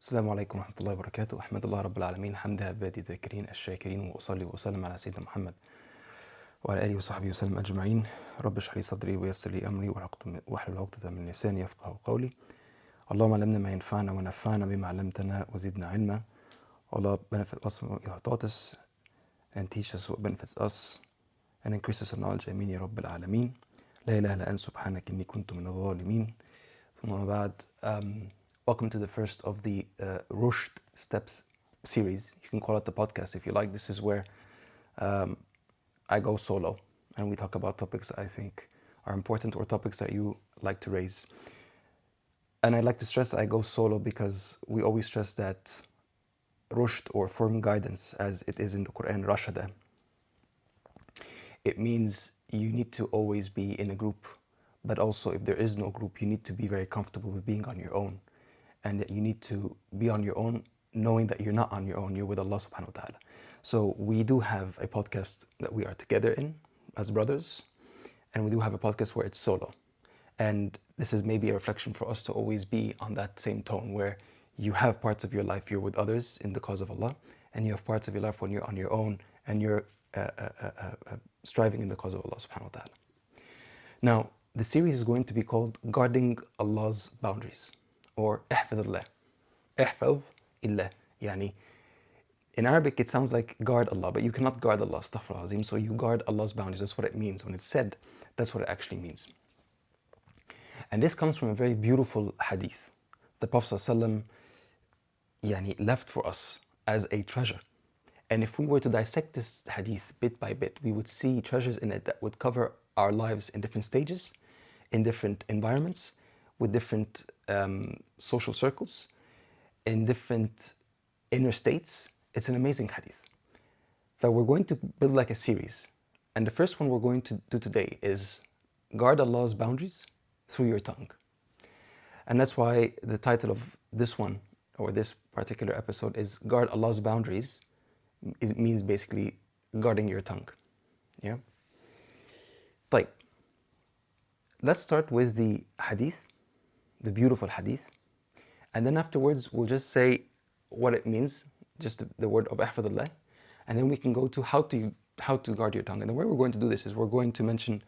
السلام عليكم ورحمة الله وبركاته. أحمد الله رب العالمين حمد عبادي الذاكرين الشاكرين، وأصلي وأسلم على سيدنا محمد وعلى آله وصحبه وسلم أجمعين. رب اشرح لي صدري ويسر لي أمري واحلل عقدة من لساني يفقهوا قولي. اللهم علمنا ما ينفعنا ونفعنا بما علمتنا وزدنا علما. Allah benefit us from what you have taught us and teach us what benefits us and increase us in knowledge. Ameen ya Rabbil Alameen. La ilaha illa anta subhanaka inni kuntu min adh-dhalimin. Thumma ba'd. Welcome to the first of the Rushd Steps series. You can call it the podcast if you like. This is where I go solo and we talk about topics I think are important or topics that you like to raise. And I'd like to stress I go solo because we always stress that Rushd or firm guidance, as it is in the Quran, Rashada. It means you need to always be in a group, but also if there is no group, you need to be very comfortable with being on your own. And that you need to be on your own, knowing that you're not on your own, you're with Allah subhanahu wa ta'ala. So we do have a podcast that we are together in as brothers, and we do have a podcast where it's solo. And this is maybe a reflection for us to always be on that same tone where you have parts of your life you're with others in the cause of Allah, and you have parts of your life when you're on your own and you're striving in the cause of Allah subhanahu wa ta'ala. Now, the series is going to be called Guarding Allah's Boundaries, or احفظ الله. احفظ الله. Yani, in Arabic it sounds like guard Allah, but you cannot guard Allah, astaghfirullah azim. So you guard Allah's boundaries. That's what it means. When it's said, that's what it actually means. And this comes from a very beautiful hadith. The Prophet ﷺ left for us as a treasure. And if we were to dissect this hadith bit by bit, we would see treasures in it that would cover our lives in different stages, in different environments, with different social circles, in different inner states. It's an amazing hadith that we're going to build like a series. And the first one we're going to do today is guard Allah's boundaries through your tongue. And that's why the title of this one, or this particular episode, is Guard Allah's Boundaries. It means basically guarding your tongue. Yeah? طيب. Let's start with the hadith, the beautiful hadith. And then afterwards, we'll just say what it means, just the word of احفظ الله. And then we can go to how to guard your tongue. And the way we're going to do this is we're going to mention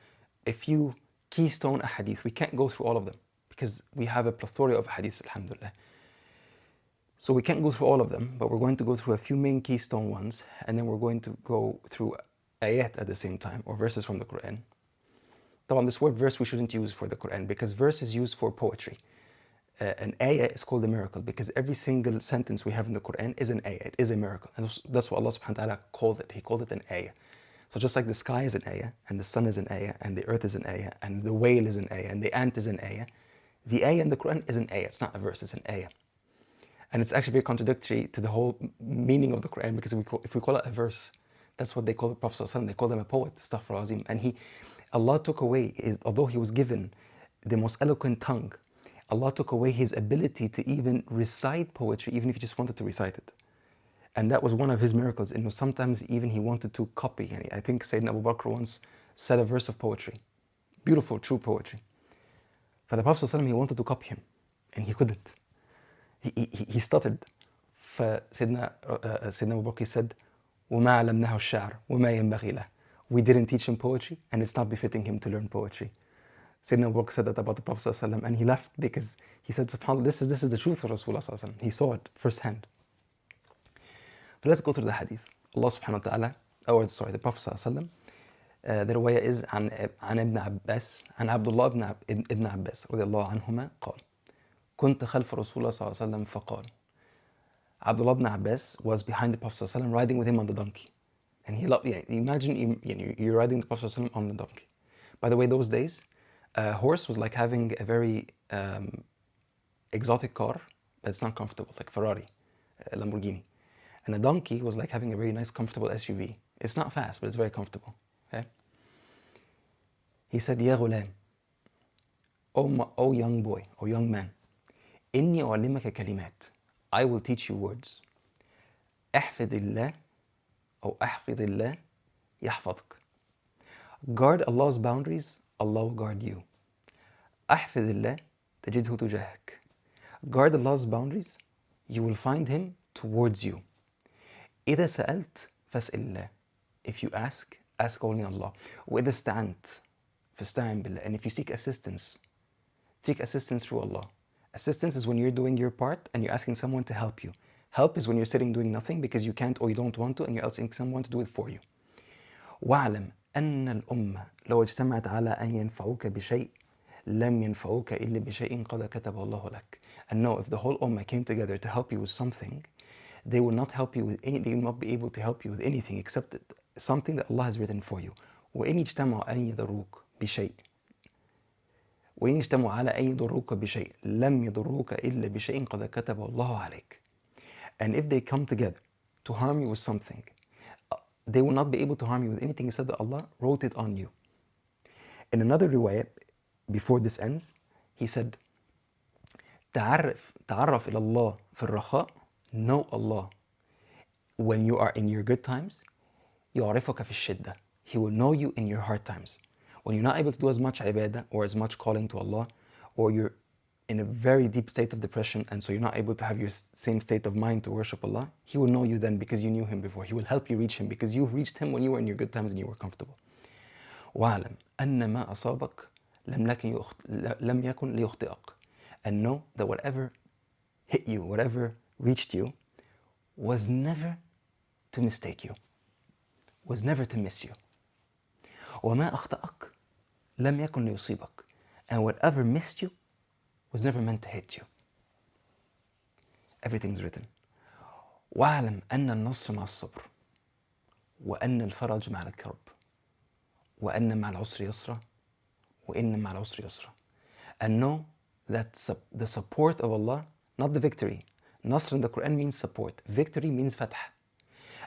a few keystone hadith. We can't go through all of them because we have a plethora of hadiths, alhamdulillah. So we can't go through all of them, but we're going to go through a few main keystone ones, and then we're going to go through ayat at the same time, or verses from the Quran. This word verse we shouldn't use for the Quran because verse is used for poetry. An ayah is called a miracle because every single sentence we have in the Quran is an ayah, it is a miracle. And that's what Allah subhanahu wa ta'ala called it. He called it an ayah. So just like the sky is an ayah, and the sun is an ayah, and the earth is an ayah, and the whale is an ayah, and the ant is an ayah, the ayah in the Quran is an ayah. It's not a verse, it's an ayah. And it's actually very contradictory to the whole meaning of the Quran because if we call it a verse, that's what they call the Prophet ﷺ. They call him a poet, astaghfirullah azim. And Allah took away, although he was given the most eloquent tongue, Allah took away his ability to even recite poetry, even if he just wanted to recite it. And that was one of his miracles. And sometimes even he wanted to copy. And I think Sayyidina Abu Bakr once said a verse of poetry, beautiful, true poetry. For the Prophet ﷺ, he wanted to copy him, and he couldn't. He stuttered. Sayyidina Abu Bakr said, وَمَا عَلَمْنَاهُ الشَّعْرِ وَمَا يَنْبَغِي لَهُ. We didn't teach him poetry, and it's not befitting him to learn poetry. Sayyidina Abu Bakr said that about the Prophet ﷺ, and he left because he said, SubhanAllah, this is the truth of Rasulullah ﷺ. He saw it firsthand. But let's go through the hadith. Allah subhanahu wa ta'ala, the Prophet ﷺ, the riwayah is عن ابن عباس عن عبدالله ابن عباس رضي الله عنهما قال كنت خلف رسول الله صلى الله عليه وسلم فقال. Abdullah ibn Abbas was behind the Prophet ﷺ, riding with him on the donkey. And he loved, imagine you're riding the Prophet ﷺ on the donkey. By the way, those days, a horse was like having a very exotic car, but it's not comfortable, like Ferrari, Lamborghini. And a donkey was like having a very nice, comfortable SUV. It's not fast, but it's very comfortable. Okay? He said, يا غلام, O young boy, O young man, إني أعلمك كلمات. I will teach you words. احفظ الله أو احفظ الله يحفظك. Guard Allah's boundaries, Allah will guard you. احفظ الله تجده تجاهك. Guard Allah's boundaries, you will find him towards you. إذا سألت فاسأل الله. If you ask, ask only Allah. وإذا استعنت فاستعن بالله. And if you seek assistance, seek assistance through Allah. Assistance is when you're doing your part and you're asking someone to help you. Help is when you're sitting doing nothing because you can't or you don't want to and you're asking someone to do it for you. واعلم أن الأمة لو اجتمعت على أن ينفعوك بشيء لم ينفعوك إلا بشيء قد كتبه الله لك. And know, if the whole ummah came together to help you with something, they will not help you with any, they will not be able to help you with anything except something that Allah has written for you. وإن اجتمعوا أن يضروك بشيء وإن اجتمعوا على أن يضروك بشيء لم يضروك إلا بشيء قد كتبه الله عليك. And if they come together to harm you with something, they will not be able to harm you with anything except that Allah wrote it on you. In another riwayah, before this ends, he said, تعرف إلى الله في الرخاء, know Allah when you are in your good times. يعرفك في الشدة, He will know you in your hard times. When you're not able to do as much ibadah or as much calling to Allah, or you're in a very deep state of depression and so you're not able to have your same state of mind to worship Allah, He will know you then because you knew Him before. He will help you reach Him because you reached Him when you were in your good times and you were comfortable. وَاعْلَمْ أَنَّ مَا أَصَابَكَ لَمْ يَكُنْ لِيُخْطِئَكَ. And know that whatever hit you, whatever reached you, was never to mistake you, was never to miss you. وَمَا أَخْطَأَكَ لَمْ يَكُنْ لِيُصِيبَكَ. And whatever missed you was never meant to hit you. Everything's written. وَاعْلَمْ أَنَّ النَّصْرَ مع الصبر وَأَنَّ الفرج مع الكرب وَأَنَّ مع العسر يسرا وَإِنَّ مع العسر يسرا. And know that the support of Allah, not the victory. Nasr in the Quran means support. Victory means fath.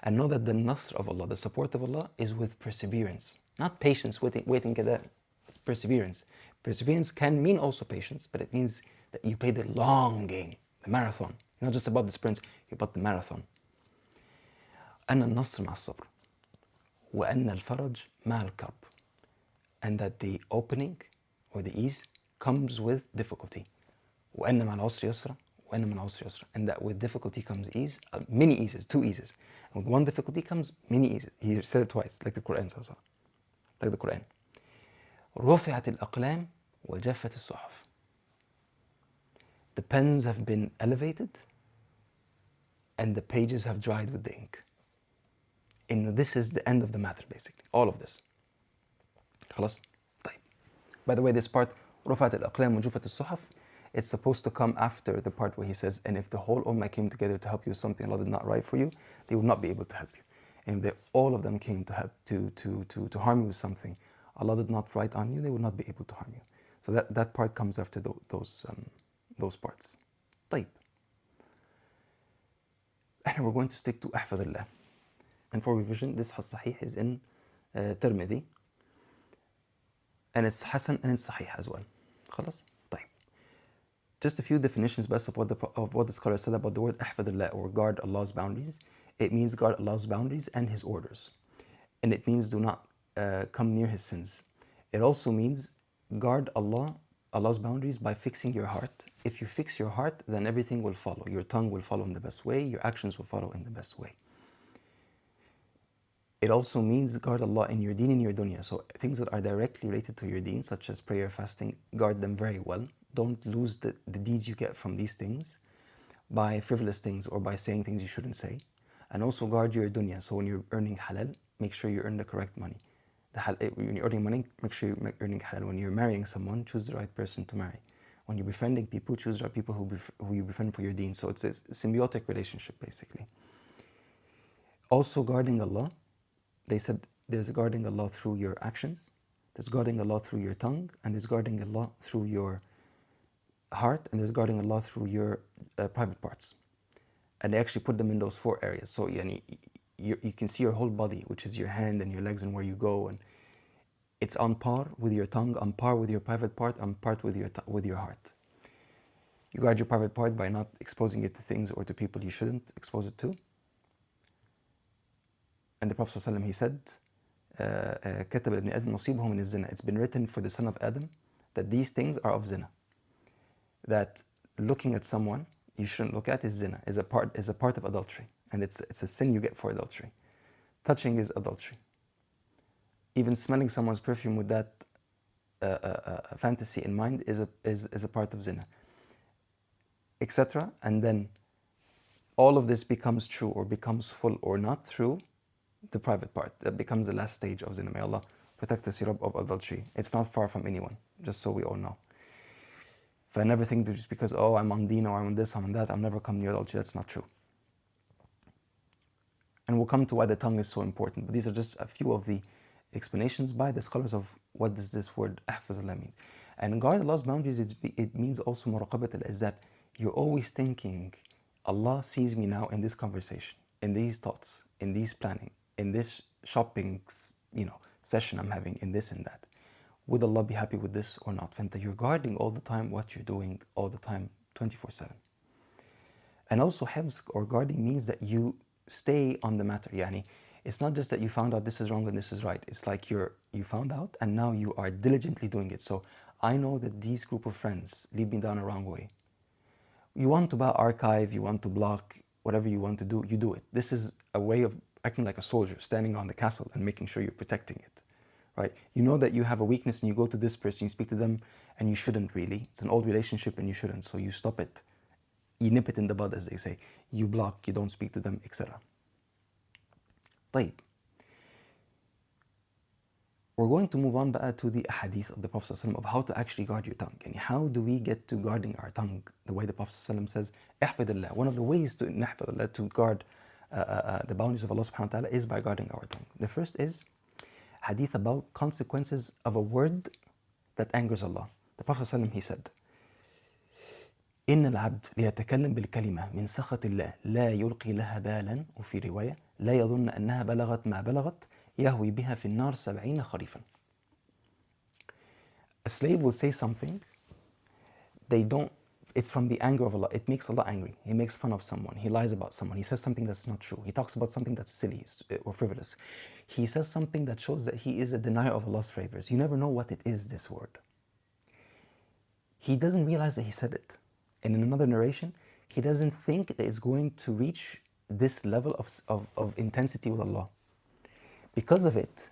And know that the Nasr of Allah, the support of Allah, is with perseverance. Not patience, waiting at that. Perseverance. Perseverance can mean also patience, but it means that you play the long game, the marathon. You're not just about the sprints, you're about the marathon. أن النصر مع الصبر وأن الفرج مع الكرب. And that the opening or the ease comes with difficulty. وأن مع العسر يسرا وأن مع العسر يسرا. And that with difficulty comes ease, many eases, 2 eases. And with one difficulty comes many eases. He said it twice, like the Quran says. Like the Quran. رفعت الأقلام وجفت الصحف. The pens have been elevated and the pages have dried with the ink. And this is the end of the matter, basically. All of this. خلاص? طيب. By the way, this part, رفعت الأقلام وجفت الصحف, it's supposed to come after the part where he says, and if the whole ummah came together to help you with something Allah did not write for you, they would not be able to help you. And if all of them came to help to harm you with something Allah did not write on you, they would not be able to harm you. So that part comes after those parts. طيب. And we're going to stick to ḥafidhillah. And for revision, this Sahih is in Tirmidhī. And it's Hasan and it's Sahih as well. خلاص? طيب. Just a few definitions best of what the scholar said about the word ḥafidhillah, or guard Allah's boundaries. It means guard Allah's boundaries and His orders. And it means do not come near His sins. It also means guard Allah's boundaries by fixing your heart. If you fix your heart, then everything will follow. Your tongue will follow in the best way. Your actions will follow in the best way. It also means guard Allah in your deen and your dunya. So things that are directly related to your deen, such as prayer, fasting, guard them very well. Don't lose the deeds you get from these things by frivolous things or by saying things you shouldn't say. And also guard your dunya. So when you're earning halal, make sure you earn the correct money. When you're earning money, make sure you're earning halal. When you're marrying someone, choose the right person to marry. When you're befriending people, choose the right people who you befriend for your deen. So it's a symbiotic relationship, basically. Also guarding Allah, they said there's guarding Allah through your actions, there's guarding Allah through your tongue, and there's guarding Allah through your heart, and there's guarding Allah through your private parts. And they actually put them in those 4 areas. So you can see your whole body, which is your hand and your legs and where you go, and it's on par with your tongue, on par with your private part, on par with your heart. You guard your private part by not exposing it to things or to people you shouldn't expose it to. And the Prophet ﷺ, he said, كتب لابن آدم نصيبه من الزنا. It's been written for the son of Adam that these things are of zina. That looking at someone, you shouldn't look at is zina, is a part of adultery. And it's a sin you get for adultery. Touching is adultery. Even smelling someone's perfume with that fantasy in mind is a part of zina, etc. And then all of this becomes true or becomes full or not through the private part. That becomes the last stage of zina. May Allah protect us, Ya Rabb, of adultery. It's not far from anyone, just so we all know. If I never think just because, oh, I'm on deen or I'm on this, I'm on that, I'll never come near adultery, that's not true. And we'll come to why the tongue is so important. But these are just a few of the explanations by the scholars of what does this word ḥafazallah mean. And guard Allah's boundaries, it means also muraqabat, is that you're always thinking, Allah sees me now in this conversation, in these thoughts, in these planning, in this shopping, session I'm having, in this and that. Would Allah be happy with this or not? Fanta, you're guarding all the time what you're doing all the time, 24/7. And also hifz or guarding means that you stay on the matter. Yani, it's not just that you found out this is wrong and this is right. It's like you found out and now you are diligently doing it. So I know that these group of friends lead me down a wrong way. You want to archive, you want to block, whatever you want to do, you do it. This is a way of acting like a soldier, standing on the castle and making sure you're protecting it. Right? You know that you have a weakness and you go to this person, you speak to them, and you shouldn't really. It's an old relationship and you shouldn't, so you stop it. You nip it in the bud, as they say. You block, you don't speak to them, etc. طيب. We're going to move on to the hadith of the Prophet ﷺ of how to actually guard your tongue. And how do we get to guarding our tongue the way the Prophet ﷺ says, احفظ. One of the ways to نحفظ to guard the boundaries of Allah subhanahu wa ta'ala is by guarding our tongue. The first is hadith about consequences of a word that angers Allah. The Prophet ﷺ, he said, إن العبد ليتكلم بالكلمة من سخط الله لا يلقي لها بالا وفي رواية لا يظن أنها بلغت ما بلغت يهوي بها في النار 70 خريفا. A slave will say something, it's from the anger of Allah. It makes Allah angry. He makes fun of someone. He lies about someone. He says something that's not true. He talks about something that's silly or frivolous. He says something that shows that he is a denier of Allah's favors. You never know what it is, this word. He doesn't realize that he said it. And in another narration, he doesn't think that it's going to reach this level of intensity with Allah. Because of it,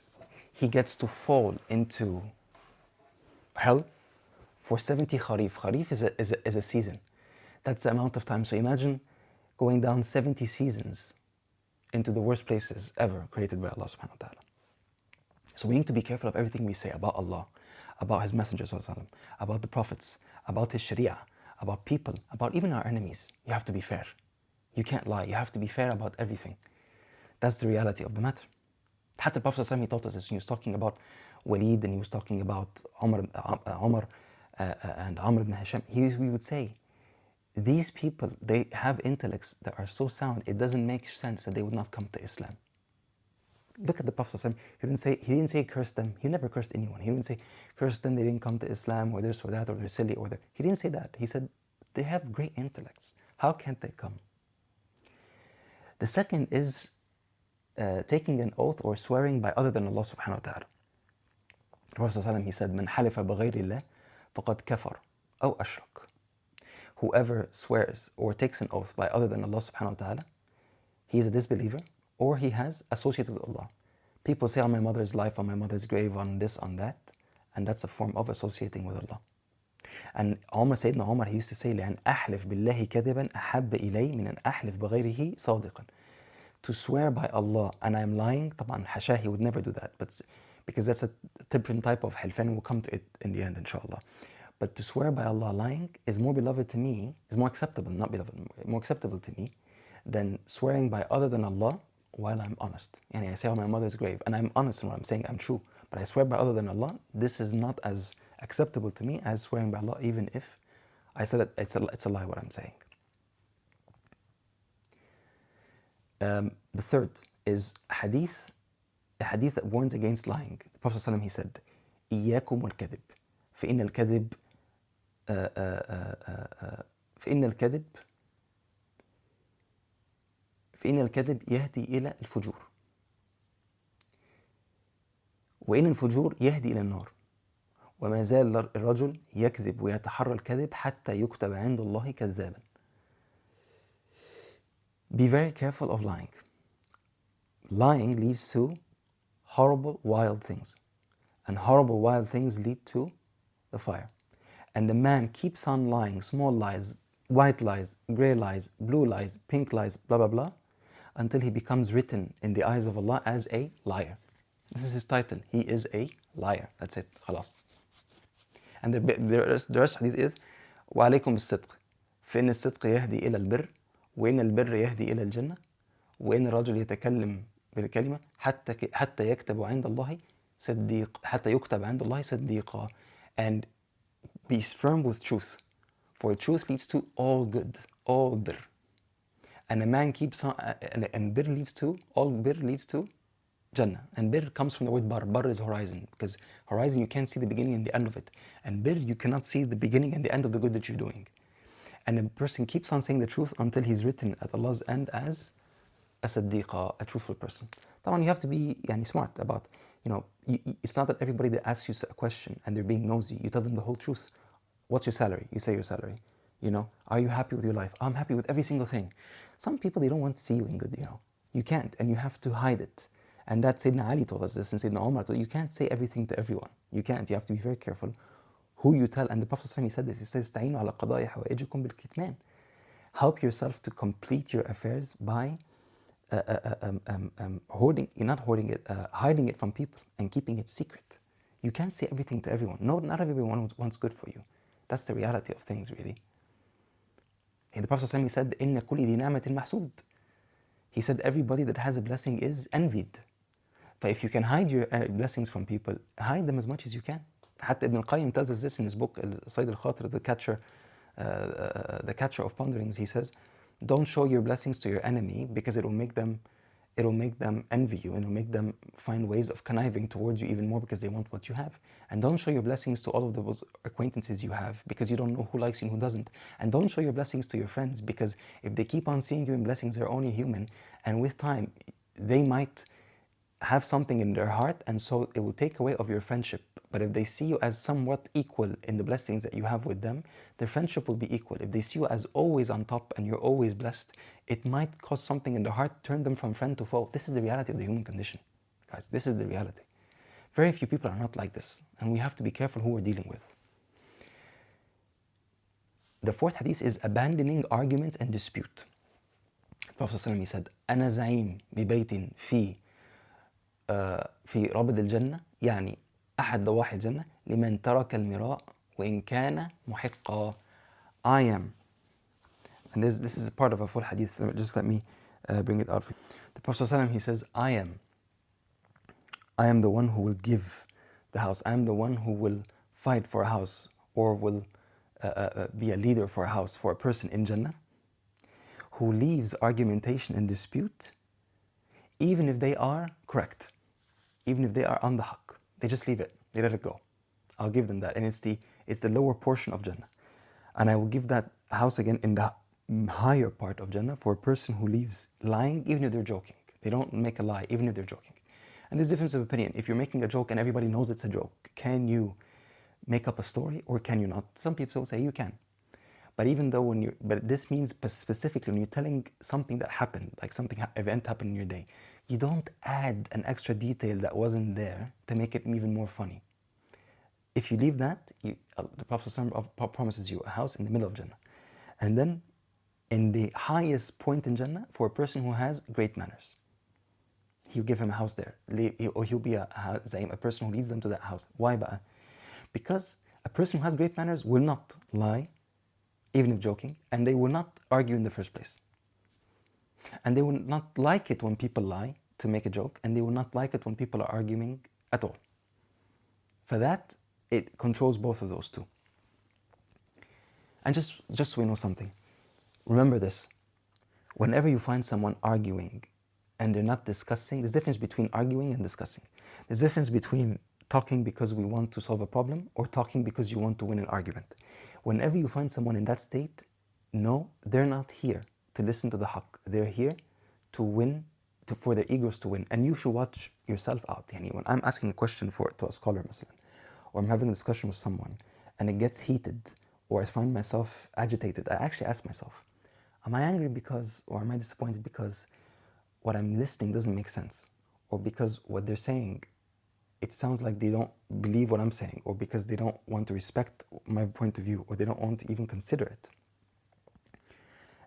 he gets to fall into hell for 70 kharif. Kharif is a season. That's the amount of time. So imagine going down 70 seasons into the worst places ever created by Allah subhanahu wa ta'ala. So we need to be careful of everything we say about Allah, about His Messenger sallallahu alaihi wasallam, about the Prophets, about His Sharia, about people, about even our enemies. You have to be fair. You can't lie. You have to be fair about everything. That's the reality of the matter. Hatta the Prophet sallallahu alaihi wasallam, he taught us this. He was talking about Walid and he was talking about Umar and Amr ibn Hisham. We would say, these people, they have intellects that are so sound, it doesn't make sense that they would not come to Islam. Look at the Prophet ﷺ. He didn't say curse them. He never cursed anyone. He didn't say curse them, they didn't come to Islam, or this or that, or they're silly, or they're... He didn't say that. He said, they have great intellects. How can't they come? The second is taking an oath or swearing by other than Allah subhanahu wa ta'ala. The Prophet ﷺ, he said, من حلف بغير الله فقد كفر أو أشرك. Whoever swears or takes an oath by other than Allah subhanahu wa ta'ala, he is a disbeliever or he has associated with Allah. People say on my mother's life, on my mother's grave, on this, on that, and that's a form of associating with Allah. And Sayyidina Umar, he used to say, لأن أحلف بالله كذبا أحب إلي من أن أحلف بغيره صادقا. To swear by Allah and I'm lying, طبعا حاشاه, he would never do that, but because that's a different type of hilfan, we'll come to it in the end, inshallah. But to swear by Allah lying is more beloved to me, is more acceptable, not beloved, more acceptable to me than swearing by other than Allah while I'm honest. Yani I say on my mother's grave, and I'm honest in what I'm saying, I'm true, but I swear by other than Allah, this is not as acceptable to me as swearing by Allah, even if I said that it's a lie what I'm saying. The third is a hadith that warns against lying. The Prophet ﷺ, he said, إياكم والكذب فإن الكذب يهدي إلى الفجور وإن الفجور يهدي إلى النار وما زال الرجل يكذب ويتحرى الكذب حتى يكتب عند الله كذابا. Be very careful of lying. Lying leads to horrible, wild things. And horrible, wild things lead to the fire. And the man keeps on lying, small lies, white lies, grey lies, blue lies, pink lies, blah, blah, blah, until he becomes written in the eyes of Allah as a liar. This is his title. He is a liar. That's it. خلاص. And the rest hadith is وعليكم بالصدق فإن الصدق يهدي إلى البر وإن البر يهدي إلى الجنة وإن الرجل يتكلم بالكلمة حتى يكتب عند الله صديق حتى يكتب عند الله صديقا. And be firm with truth, for truth leads to all good, all bir. And a man keeps on, and bir leads to, all bir leads to Jannah. And bir comes from the word bar. Bar is horizon, because horizon you can't see the beginning and the end of it. And bir, you cannot see the beginning and the end of the good that you're doing. And a person keeps on saying the truth until he's written at Allah's end as a saddiqa, a truthful person. Now you have to be smart about, it's not that everybody that asks you a question and they're being nosy, you tell them the whole truth. What's your salary? You say your salary. Are you happy with your life? I'm happy with every single thing. Some people, they don't want to see you in good, You can't, and you have to hide it. And that Sayyidina Ali told us this, and Sayyidina Umar told us, you can't say everything to everyone. You can't. You have to be very careful who you tell. And the Prophet ﷺ, he said this. He says, "Ta'inu ala qada'i hawaijikum bil kitman." Help yourself to complete your affairs by hiding it from people and keeping it secret. You can't say everything to everyone. No, not everyone wants good for you. That's the reality of things, really. And the Prophet ﷺ said, "Inna kulli dhi ni'matin mahsud." He said, everybody that has a blessing is envied. But if you can hide your blessings from people, hide them as much as you can. Hatta Ibn al-Qayyim tells us this in his book, Sayd al-Khatir, the catcher of ponderings. He says, don't show your blessings to your enemy, because it'll make them envy you, and it'll make them find ways of conniving towards you even more, because they want what you have. And don't show your blessings to all of those acquaintances you have, because you don't know who likes you and who doesn't. And don't show your blessings to your friends, because if they keep on seeing you in blessings, they're only human, and with time they might have something in their heart, and so it will take away of your friendship. But if they see you as somewhat equal in the blessings that you have with them, their friendship will be equal. If they see you as always on top and you're always blessed, it might cause something in their heart, turn them from friend to foe. This is the reality of the human condition, guys. This is the reality. Very few people are not like this, and we have to be careful who we're dealing with. The fourth hadith is abandoning arguments and dispute. Prophet ﷺ, he said, أنا زعيم ببيت في ربض الجنة يعني أحد ضواحي الجنة لمن ترك المراء وإن كان محقا. I am, and this is a part of a full hadith, so just let me bring it out for you. The Prophet ﷺ, he says, I am the one who will give the house. I am the one who will fight for a house, or will be a leader for a house, for a person in Jannah, who leaves argumentation and dispute, even if they are correct, even if they are on the haqq. They just leave it, they let it go. I'll give them that, and it's the lower portion of Jannah. And I will give that house again in the higher part of Jannah for a person who leaves lying, even if they're joking. They don't make a lie, even if they're joking. And there's difference of opinion. If you're making a joke and everybody knows it's a joke, can you make up a story or can you not? Some people say you can. But even though but this means specifically when you're telling something that happened, like event happened in your day, you don't add an extra detail that wasn't there to make it even more funny. If you leave that, the Prophet ﷺ promises you a house in the middle of Jannah. And then in the highest point in Jannah, for a person who has great manners, he'll give him a house there. Or he'll be a person who leads them to that house. Why ba'ah? Because a person who has great manners will not lie, even if joking, and they will not argue in the first place. And they will not like it when people lie to make a joke, and they will not like it when people are arguing at all. For that, it controls both of those two. And just so we know something, remember this. Whenever you find someone arguing and they're not discussing, there's a difference between arguing and discussing. There's a difference between talking because we want to solve a problem or talking because you want to win an argument. Whenever you find someone in that state, no, they're not here to listen to the haqq. They're here to win, for their egos to win. And you should watch yourself out. When I'm asking a question to a scholar, or I'm having a discussion with someone and it gets heated, or I find myself agitated, I actually ask myself, Am I angry because, or am I disappointed because what I'm listening doesn't make sense? Or because what they're saying, it sounds like they don't believe what I'm saying, or because they don't want to respect my point of view, or they don't want to even consider it.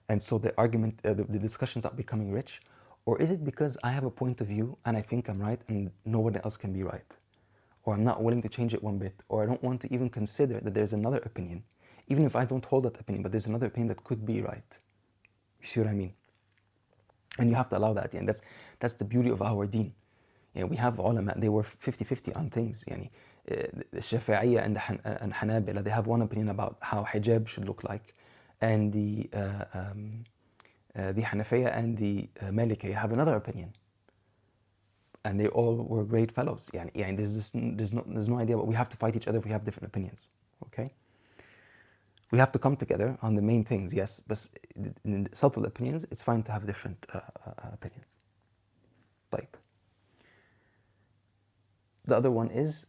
And so the argument, the discussion's not becoming rich. Or is it because I have a point of view and I think I'm right and no one else can be right? Or I'm not willing to change it one bit, or I don't want to even consider that there's another opinion, even if I don't hold that opinion, but there's another opinion that could be right. You see what I mean? And you have to allow that. And that's the beauty of our deen. You know, we have ulama, they were 50-50 on things. Yani, the Shafi'iyya and Hanabila, they have one opinion about how hijab should look like. And the Hanafiyya and the Malikiyya have another opinion. And they all were great fellows. Yani, there's no idea, but we have to fight each other if we have different opinions. Okay? We have to come together on the main things, yes, but in subtle opinions, it's fine to have different opinions. Like, the other one is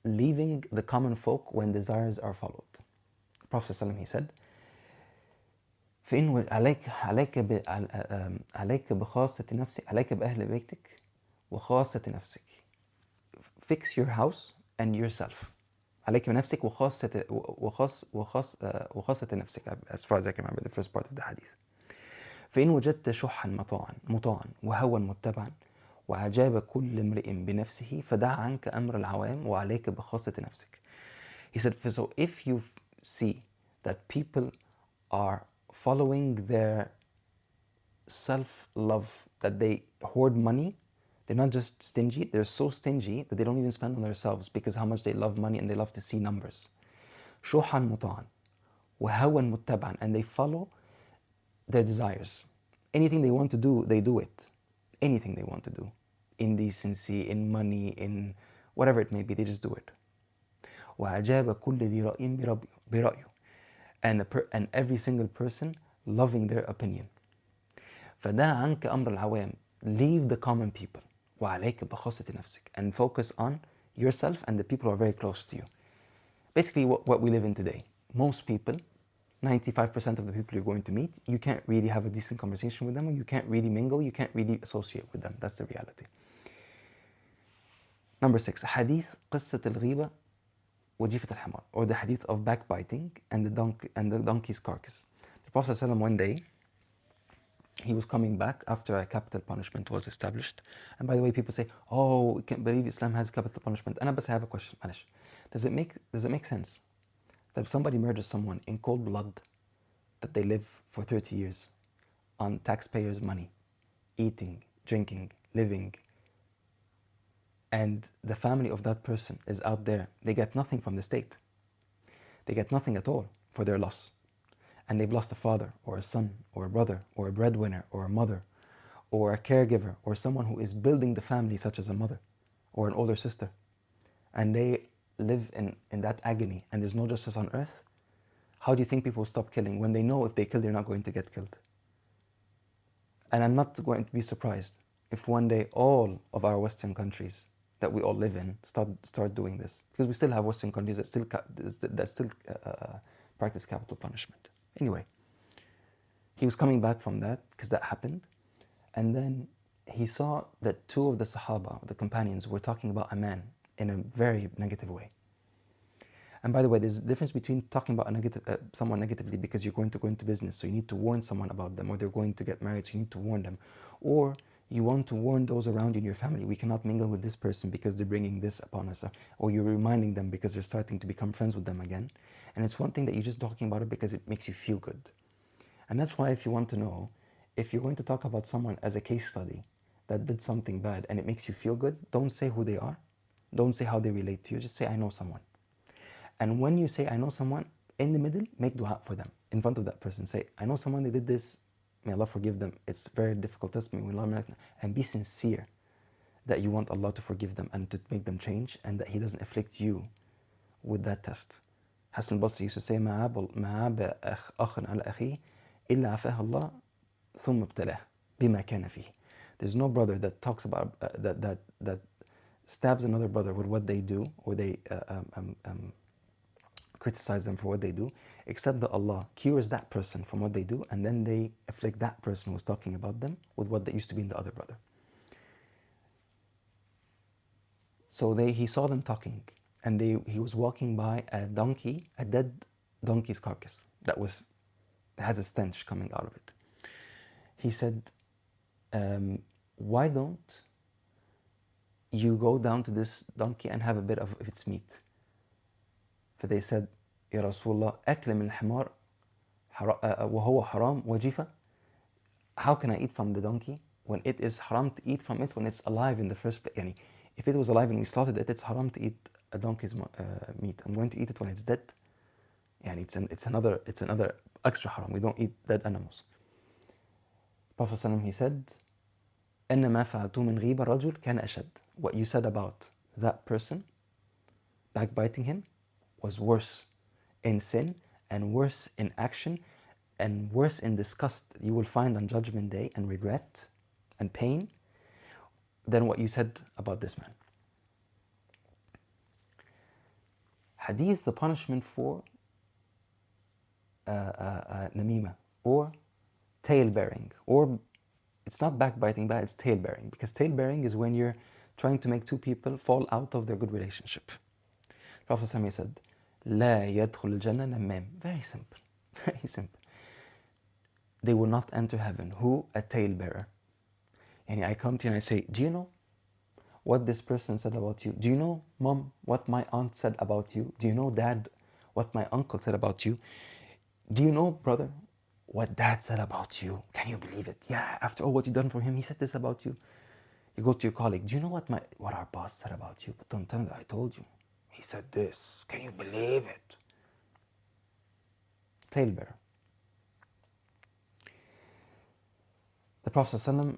leaving the common folk when desires are followed. The Prophet ﷺ, he said, فإن عليك بخاصة نفسك عليك بأهل بيتك وخاصة نفسك. Fix your house and yourself. عليك بنفسك وخاصة نفسك, as far as I can remember the first part of the hadith. فإن وجدت شحا مطاعا وهوى متبعا وعجاب كل امرئ بنفسه فدع عنك أمر العوام وعليك بخاصة نفسك. He said, so if you see that people are following their self-love, that they hoard money, they're not just stingy, they're so stingy that they don't even spend on themselves because how much they love money and they love to see numbers. شحا مطاعا وهوى متبعا, and they follow their desires. Anything they want to do, they do it. Anything they want to do. In decency, in money, in whatever it may be, they just do it. وَعَجَابَ كُلِّ ذِي رَأْيٍ بِرَأْيُ, and every single person loving their opinion. فَدَعَ عَنْكَ أَمْرَ الْعَوَامِ, leave the common people. وَعَلَيْكَ بِخَاصَّةِ نَفْسِكَ, and focus on yourself and the people who are very close to you. Basically what we live in today. Most people, 95% of the people you're going to meet, you can't really have a decent conversation with them, or you can't really mingle, you can't really associate with them. That's the reality. Number 6, hadith قصة الغيبة وجيفة الحمار, or the hadith of backbiting and the donkey's carcass. The Prophet ﷺ, one day, he was coming back after a capital punishment was established. And by the way, people say, oh, we can't believe Islam has capital punishment. And Ābbās, I have a question. Does it make sense that if somebody murders someone in cold blood, that they live for 30 years on taxpayers' money, eating, drinking, living, and the family of that person is out there, they get nothing from the state. They get nothing at all for their loss. And they've lost a father, or a son, or a brother, or a breadwinner, or a mother, or a caregiver, or someone who is building the family, such as a mother, or an older sister. And they live in that agony, and there's no justice on earth. How do you think people will stop killing when they know if they kill, they're not going to get killed? And I'm not going to be surprised if one day all of our Western countries that we all live in start doing this, because we still have Western countries that still practice capital punishment. Anyway, he was coming back from that because that happened, and then he saw that two of the Sahaba, the companions, were talking about a man in a very negative way. And by the way, there's a difference between talking about someone negatively because you're going to go into business, so you need to warn someone about them, or they're going to get married, so you need to warn them, or you want to warn those around you in your family. We cannot mingle with this person because they're bringing this upon us, or you're reminding them because they're starting to become friends with them again. And it's one thing that you're just talking about it because it makes you feel good. And that's why if you want to know, if you're going to talk about someone as a case study that did something bad and it makes you feel good, don't say who they are. Don't say how they relate to you. Just say, I know someone. And when you say, I know someone, in the middle, make dua for them. In front of that person, say, I know someone, they did this. May Allah forgive them. It's very difficult test me. And be sincere that you want Allah to forgive them and to make them change, and that He doesn't afflict you with that test. Hassan al-Basri used to say, ما عاب أخ على أخيه إلا عفاه الله ثم ابتلاه بما كان فيه. There's no brother that talks about that stabs another brother with what they do, or they criticize them for what they do, except that Allah cures that person from what they do, and then they afflict that person who was talking about them with what they used to be in the other brother. So he saw them talking, and he was walking by a donkey, a dead donkey's carcass that had a stench coming out of it. He said, why don't you go down to this donkey and have a bit of its meat? For they said, Ya Rasulullah, أكل من الحمار وهو حرام وجيفة. How can I eat from the donkey when it is haram to eat from it when it's alive in the first place? Yani, if it was alive and we slaughtered it, it's haram to eat a donkey's meat. I'm going to eat it when it's dead. Yani it's another extra haram. We don't eat dead animals. Prophet ﷺ, he said, إنما فعلت من غيبة الرجل كان أشد. What you said about that person, backbiting him, was worse in sin and worse in action and worse in disgust you will find on Judgment Day and regret and pain than what you said about this man. Hadith, the punishment for namima, or tail-bearing, or it's not backbiting, but it's tail-bearing, because tail-bearing is when you're trying to make two people fall out of their good relationship. Prophet ﷺ said, لا يدخل الجنة نمام. Very simple, very simple. They will not enter heaven. Who? A tale-bearer. And I come to you and I say, do you know what this person said about you? Do you know, Mom, what my aunt said about you? Do you know, Dad, what my uncle said about you? Do you know, brother, what Dad said about you? Can you believe it? Yeah, after all what you've done for him, he said this about you. You go to your colleague, do you know what our boss said about you? But don't tell him that I told you. He said this. Can you believe it? Talebearer. The Prophet ﷺ,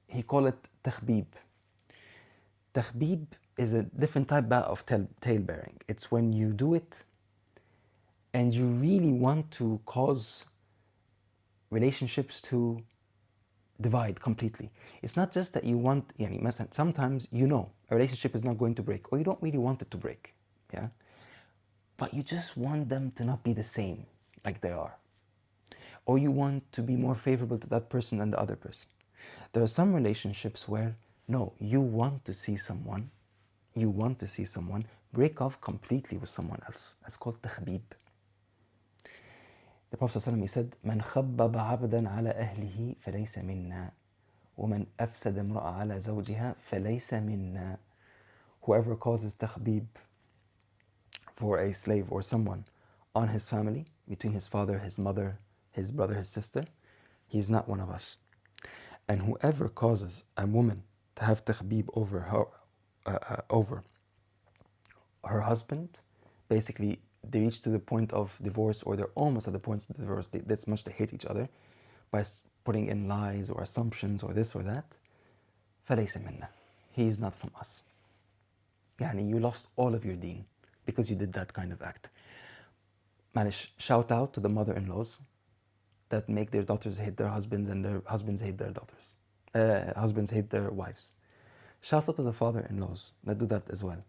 he called it takhbib. Takhbib is a different type of tale-bearing. It's when you do it and you really want to cause relationships to divide completely. It's not just that you want, sometimes you know a relationship is not going to break, or you don't really want it to break, yeah? But you just want them to not be the same like they are. Or you want to be more favorable to that person than the other person. There are some relationships where, no, you want to see someone break off completely with someone else. That's called takhbib. The Prophet ﷺ, he said, من خبب عبدا على أهله فليس منا ومن أفسد امرأة على زوجها فليس منا. Whoever causes takhbib for a slave or someone on his family, between his father, his mother, his brother, his sister, he's not one of us. And whoever causes a woman to have takhbib over her husband, basically they reach to the point of divorce, or they're almost at the point of divorce. That's much they hate each other, by putting in lies or assumptions or this or that. فَلَيْسَ مِنَّا. He is not from us. Yani you lost all of your deen because you did that kind of act. Manish, shout out to the mother-in-laws that make their daughters hate their husbands and their husbands hate their daughters. Husbands hate their wives. Shout out to the father-in-laws that do that as well.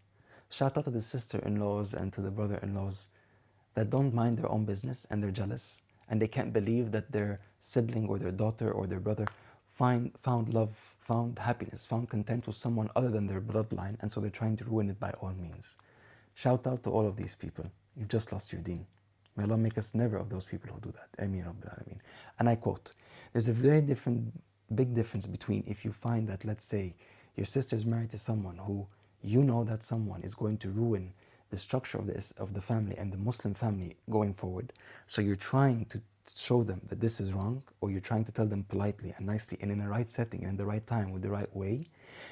Shout out to the sister-in-laws and to the brother-in-laws that don't mind their own business and they're jealous and they can't believe that their sibling or their daughter or their brother found love, found happiness, found content with someone other than their bloodline, and so they're trying to ruin it by all means. Shout out to all of these people. You've just lost your deen. May Allah make us never of those people who do that. Ameen Rabbil Alameen. And I quote, there's a very big difference between if you find that, let's say, your sister is married to someone who you know that someone is going to ruin the structure of the family and the Muslim family going forward. So you're trying to show them that this is wrong, or you're trying to tell them politely and nicely and in the right setting and in the right time with the right way.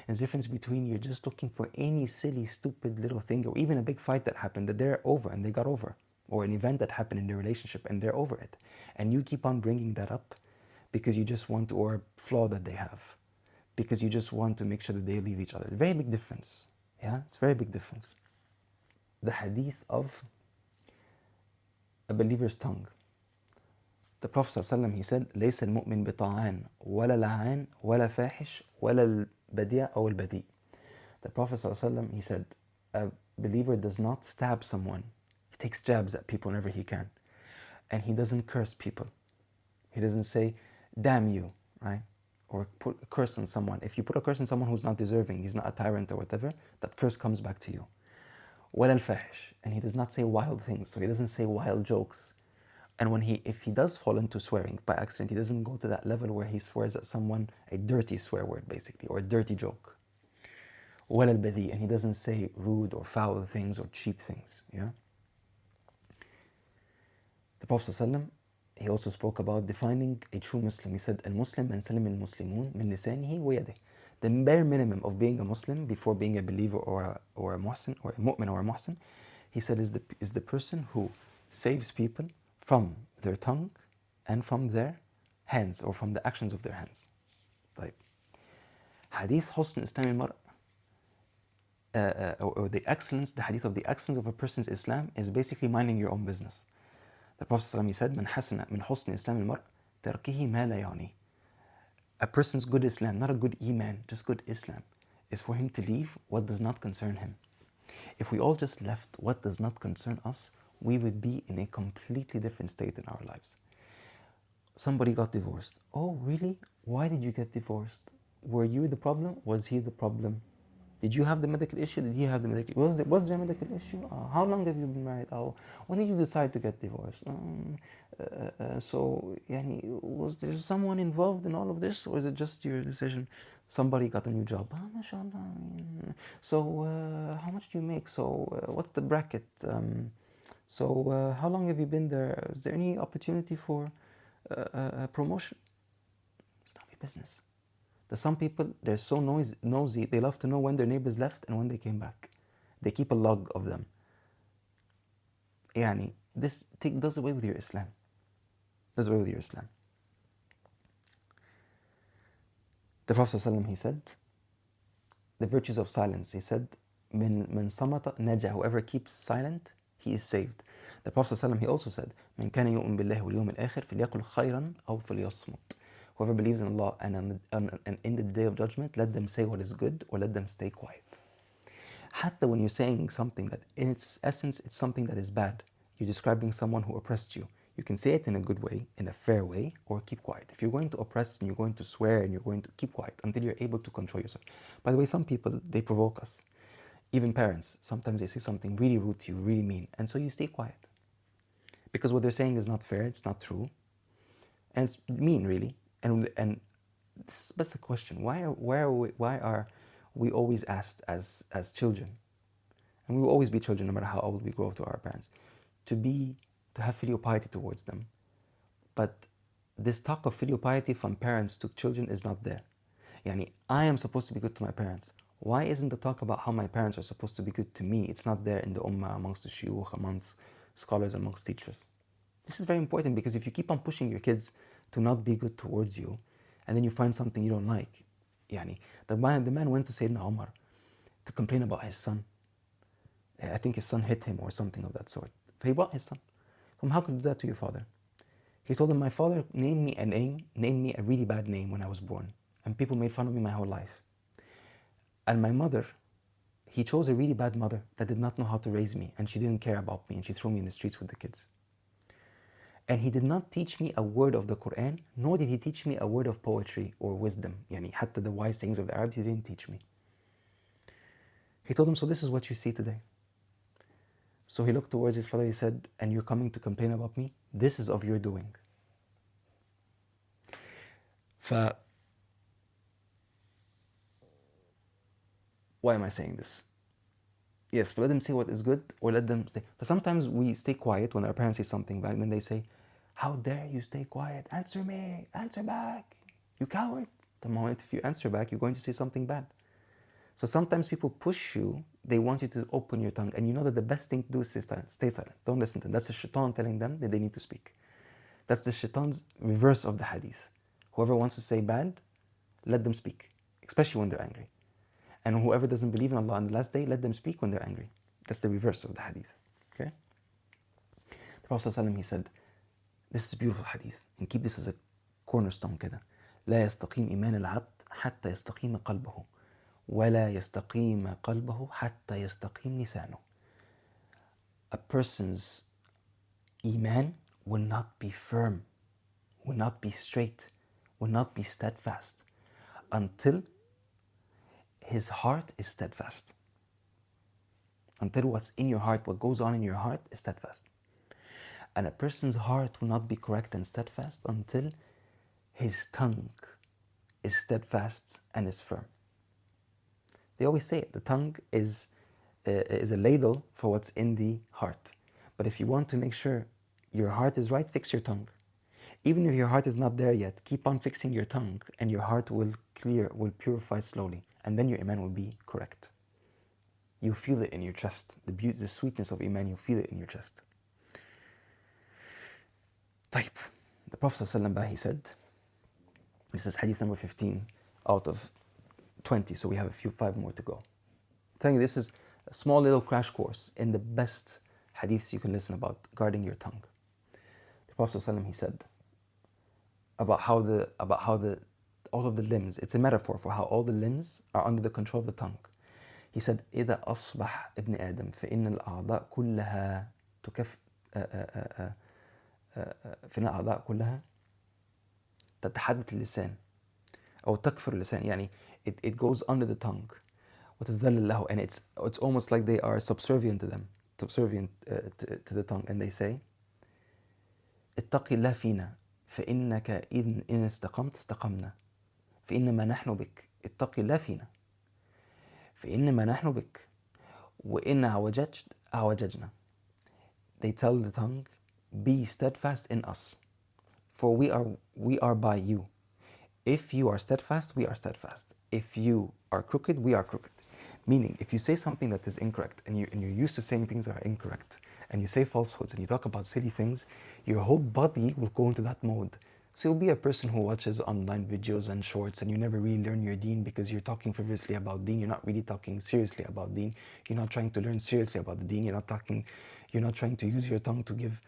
There's a difference between you're just looking for any silly, stupid little thing, or even a big fight that happened that they're over and they got over, or an event that happened in their relationship and they're over it. And you keep on bringing that up because you just want to, or a flaw that they have, because you just want to make sure that they leave each other. Very big difference. Yeah, it's a very big difference. The hadith of a believer's tongue. The Prophet ﷺ, he said, ليس المؤمن بطاعان ولا لعان ولا فاحش ولا البديع أو البذيء. The Prophet ﷺ, he said, a believer does not stab someone. He takes jabs at people whenever he can. And he doesn't curse people. He doesn't say, damn you, right? Or put a curse on someone. If you put a curse on someone who's not deserving, he's not a tyrant or whatever, that curse comes back to you. وَلَا الْفَحْشِ. And he does not say wild things, so he doesn't say wild jokes. And if he does fall into swearing by accident, he doesn't go to that level where he swears at someone a dirty swear word, basically, or a dirty joke. وَلَا الْبَذِيء. And he doesn't say rude or foul things or cheap things, yeah? The Prophet ﷺ, he also spoke about defining a true Muslim. He said, Al-Muslim man salim al-Muslimun min lisanihi wa yadihi. The bare minimum of being a Muslim before being a believer or a muhsin, or a mu'min or a muhsin, he said, is the person who saves people from their tongue and from their hands, or from the actions of their hands. طيب. Hadith Husn Islam al-Mar' or the hadith of the excellence of a person's Islam is basically minding your own business. The Prophet ﷺ, he said, من حسن إسلام المرء تركه ما لا يعني. A person's good Islam, not a good Iman, just good Islam, is for him to leave what does not concern him. If we all just left what does not concern us, we would be in a completely different state in our lives. Somebody got divorced. Oh, really? Why did you get divorced? Were you the problem? Was he the problem? Did you have the medical issue? Did he have the medical issue? Was there a medical issue? How long have you been married? When did you decide to get divorced? So, was there someone involved in all of this? Or is it just your decision? Somebody got a new job. MashaAllah. So, how much do you make? So, what's the bracket? So, how long have you been there? Is there any opportunity for promotion? It's not your business. There's some people, they're so nosy, they love to know when their neighbors left and when they came back. They keep a log of them. This does away with your Islam. Does away with your Islam. The Prophet ﷺ, he said, the virtues of silence, he said, من صمت نجا. Whoever keeps silent, he is saved. The Prophet ﷺ, he also said, من كان يؤمن بالله واليوم الآخر فليقل خيرا أو فليصمت. Whoever believes in Allah and in the day of judgment, let them say what is good or let them stay quiet. Hatta when you're saying something that in its essence it's something that is bad, you're describing someone who oppressed you, you can say it in a good way, in a fair way, or keep quiet. If you're going to oppress and you're going to swear and you're going to keep quiet until you're able to control yourself. By the way, some people, they provoke us. Even parents, sometimes they say something really rude to you, really mean, and so you stay quiet. Because what they're saying is not fair, it's not true, and it's mean really. And this is just a question. Why are we always asked as children, and we will always be children no matter how old we grow to our parents, to have filial piety towards them. But this talk of filial piety from parents to children is not there. I am supposed to be good to my parents. Why isn't the talk about how my parents are supposed to be good to me? It's not there in the ummah, amongst the shuyukh, amongst scholars, amongst teachers. This is very important, because if you keep on pushing your kids to not be good towards you, and then you find something you don't like. The man went to Sayyidina Umar to complain about his son. I think his son hit him or something of that sort. So he brought his son. How could you do that to your father? He told him, my father named me a really bad name when I was born, and people made fun of me my whole life. And my mother, he chose a really bad mother that did not know how to raise me, and she didn't care about me, and she threw me in the streets with the kids. And he did not teach me a word of the Quran, nor did he teach me a word of poetry or wisdom. Hatta the wise sayings of the Arabs, he didn't teach me. He told him, so this is what you see today. So he looked towards his father, he said, and you're coming to complain about me? This is of your doing. Why am I saying this? Yes, let them say what is good, or let them stay. But sometimes we stay quiet when our parents say something back, then they say, how dare you stay quiet? Answer me, answer back. You coward. The moment if you answer back, you're going to say something bad. So sometimes people push you, they want you to open your tongue, and you know that the best thing to do is stay silent. Stay silent. Don't listen to them. That's the shaitan telling them that they need to speak. That's the shaitan's reverse of the hadith. Whoever wants to say bad, let them speak, especially when they're angry. And whoever doesn't believe in Allah on the last day, let them speak when they're angry. That's the reverse of the hadith. Okay? The Prophet ﷺ, he said, this is a beautiful hadith, and keep this as a cornerstone كده. لا يستقيم إيمان العبد حتى يستقيم قلبه ولا يستقيم قلبه حتى يستقيم لسانه. a person's iman will not be firm, will not be straight, will not be steadfast until his heart is steadfast. Until what's in your heart, what goes on in your heart is steadfast. And a person's heart will not be correct and steadfast until his tongue is steadfast and is firm. They always say it, the tongue is a ladle for what's in the heart. But if you want to make sure your heart is right, fix your tongue. Even if your heart is not there yet, keep on fixing your tongue and your heart will clear, will purify slowly. And then your iman will be correct. You feel it in your chest. The beauty, the sweetness of iman, you feel it in your chest. طيب. The Prophet ﷺ, he said, this is hadith number 15 out of 20, so we have 5 more to go. I'm telling you, this is a small little crash course in the best hadiths you can listen about guarding your tongue. The Prophet ﷺ, he said about how all of the limbs, it's a metaphor for how all the limbs are under the control of the tongue. He said, إذا أصبح ابن آدم فإن الأعضاء كلها فإن الأعضاء كلها تتحدث اللسان أو تكفر اللسان, يعني it goes under the tongue وتذلل له, and it's almost like they are subservient to them, subservient to the tongue, and they say اتق الله فينا فإنك إن استقمت استقمنا فإنما نحن بك اتق الله فينا فإنما نحن بك وإن عوججت عوججنا. They tell the tongue, be steadfast in us, for we are by you. If you are steadfast, we are steadfast. If you are crooked, we are crooked. Meaning, if you say something that is incorrect, and you're used to saying things that are incorrect, and you say falsehoods, and you talk about silly things, your whole body will go into that mode. So you'll be a person who watches online videos and shorts, and you never really learn your deen because you're talking frivolously about deen. You're not really talking seriously about deen. You're not trying to learn seriously about the deen. You're not trying to use your tongue to give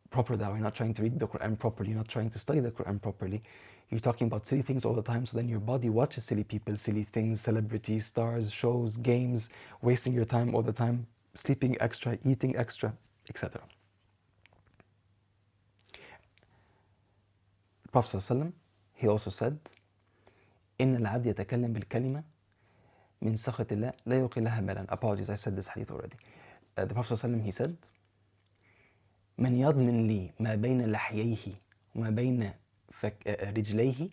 proper dawah. You're not trying to read the Quran properly. You're not trying to study the Quran properly. You're talking about silly things all the time, so then your body watches silly people, silly things, celebrities, stars, shows, games, wasting your time all the time, sleeping extra, eating extra, etc. The Prophet ﷺ, he also said, إن العبد يتكلم بالكلمة من سخط الله لا يلقي لها بالا. Apologies, I said this hadith already. The Prophet ﷺ, he said, من يضمن لي ما بين لحييه وما بين رجليه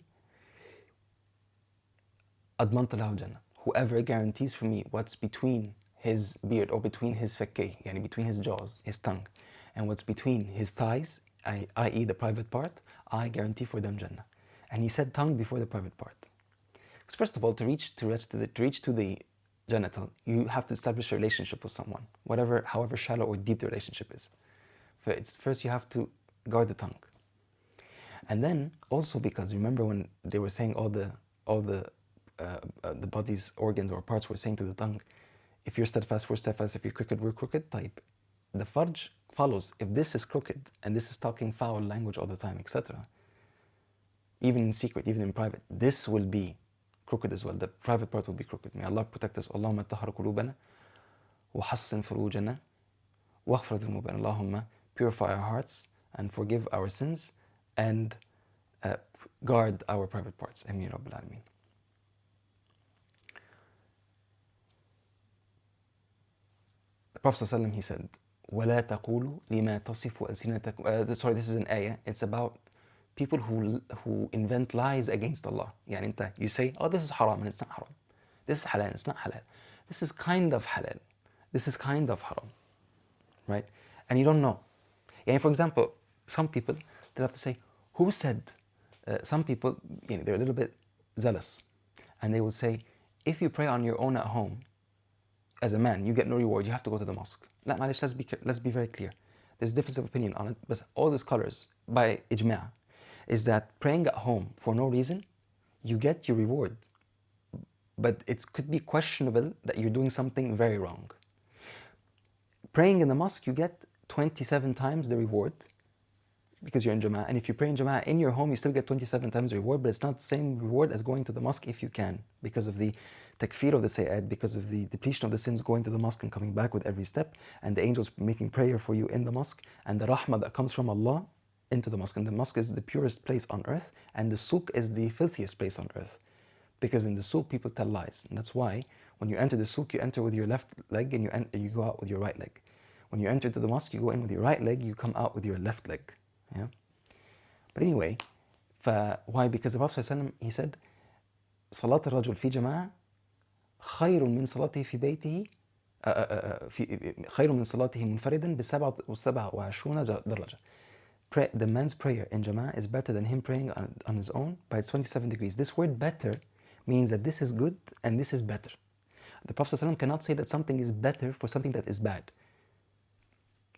أضمنت له الجنة. Whoever guarantees for me what's between his beard or between his فكيه, يعني between his jaws, his tongue, and what's between his thighs, i.e. the private part, I guarantee for them Jannah. And he said tongue before the private part. Because first of all, to reach to the genital, you have to establish a relationship with someone, however shallow or deep the relationship is. First you have to guard the tongue. And then also because remember when they were saying all the body's organs or parts were saying to the tongue, if you're steadfast, we're steadfast, if you're crooked, we're crooked, type. The farj follows. If this is crooked and this is talking foul language all the time, etc., even in secret, even in private, this will be crooked as well. The private part will be crooked. May Allah protect us. Allahumma tahhar qulubana wa hassin furujana wa aghfir dhunubana. Allahumma purify our hearts and forgive our sins and guard our private parts. Ameen Rabbil Alameen. The Prophet ﷺ, he said, وَلَا تَقُولُوا لِمَا تَصِفُ أَلْسِنَتَكُمْ. Sorry, this is an ayah. It's about people who invent lies against Allah. يعني you say, oh, this is haram, and it's not haram. This is halal, it's not halal. This is kind of halal. This is kind of haram. Right? And you don't know. Yeah, for example, some people, they'll have to say, who said? Some people, they're a little bit zealous. And they will say, if you pray on your own at home, as a man, you get no reward, you have to go to the mosque. Let's be very clear. There's difference of opinion on it, but all the scholars, by ijma', is that praying at home for no reason, you get your reward. But it could be questionable that you're doing something very wrong. Praying in the mosque, you get 27 times the reward because you're in Jama'ah. And if you pray in Jama'ah in your home, you still get 27 times reward, but it's not the same reward as going to the mosque if you can, because of the takfir of the sayyad, because of the depletion of the sins going to the mosque and coming back with every step, and the angels making prayer for you in the mosque, and the rahmah that comes from Allah into the mosque. And the mosque is the purest place on earth, and the souk is the filthiest place on earth. Because in the souk, people tell lies. And that's why when you enter the souk, you enter with your left leg and you go out with your right leg. When you enter to the mosque, you go in with your right leg, you come out with your left leg. Yeah. But anyway, why? Because the Prophet ﷺ, he said, صلاة الرجل في جماعة خير من صلاته في بيته خير من صلاته منفردا ب27 درجة. The man's prayer in Jama'ah is better than him praying on his own by 27 degrees. This word better means that this is good and this is better. The Prophet ﷺ cannot say that something is better for something that is bad.